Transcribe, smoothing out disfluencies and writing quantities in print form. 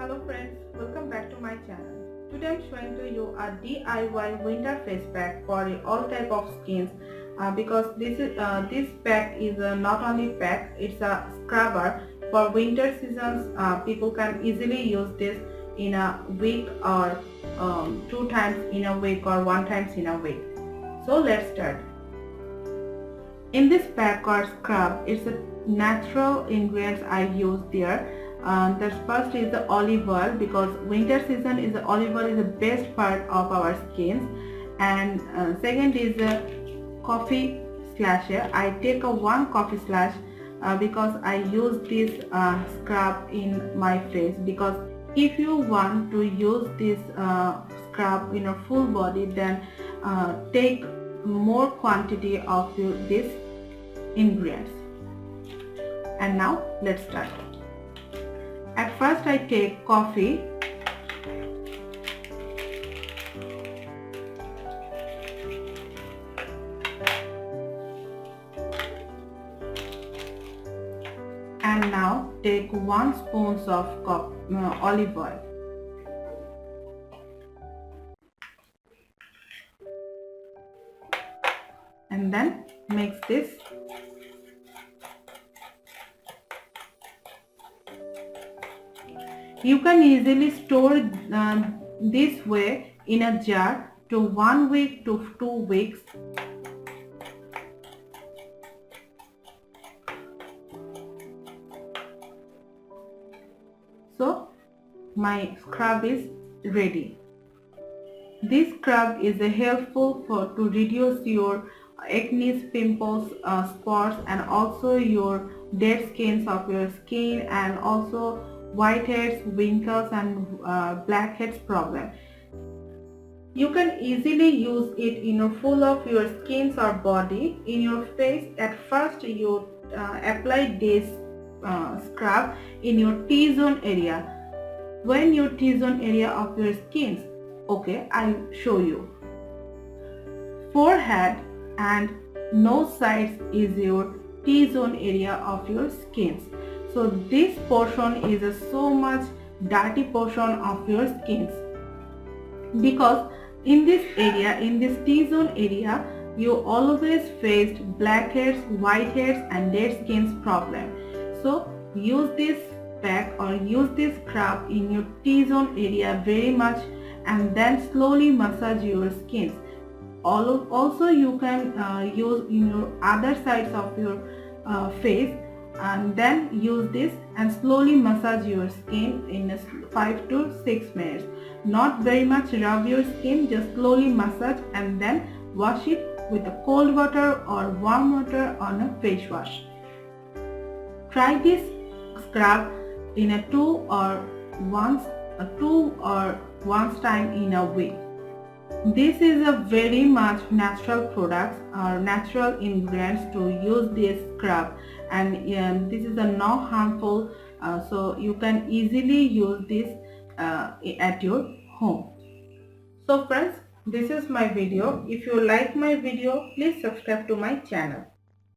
Hello friends, welcome back to my channel. Today I'm showing to you a DIY winter face pack for all type of skins because this pack is not only pack, it's a scrubber for winter seasons. People can easily use this in a week or two times in a week or one times in a week. So let's start. In this pack or scrub, it's a natural ingredients I use there. The first is the olive oil, because winter season is the olive oil is the best part of our skins. And second is the coffee slasher. I take a one coffee slash because I use this scrub in my face, because if you want to use this scrub in a full body, then take more quantity of this ingredients. And now let's start. At first I take coffee, and now take 1 spoon of olive oil. And then mix this. You can easily store this way in a jar to 1 week to 2 weeks. So my scrub is ready. This scrub is helpful to reduce your acne, pimples, spots, and also your dead skins of your skin, and also whiteheads, wrinkles, and blackheads problem. You can easily use it in full of your skins or body. In your face, at first you apply this scrub in your T-zone area. When your T-zone area of your skins, okay, I'll show you. Forehead and nose sides is your T-zone area of your skins. So this portion is so much dirty portion of your skins, because in this area, in this T-zone area, you always faced blackheads, whiteheads, and dead skins problem. So use this pack or use this scrub in your T-zone area very much, and then slowly massage your skins. Also you can use in your other sides of your face, and then use this and slowly massage your skin in 5 to 6 minutes. Not very much rub your skin, just slowly massage, and then wash it with a cold water or warm water on a face wash. Try this scrub in a two or once time in a week. This is a very much natural products or natural ingredients to use this scrub, and this is a no harmful, so you can easily use this at your home. So friends, this is my video. If you like my video, please subscribe to my channel.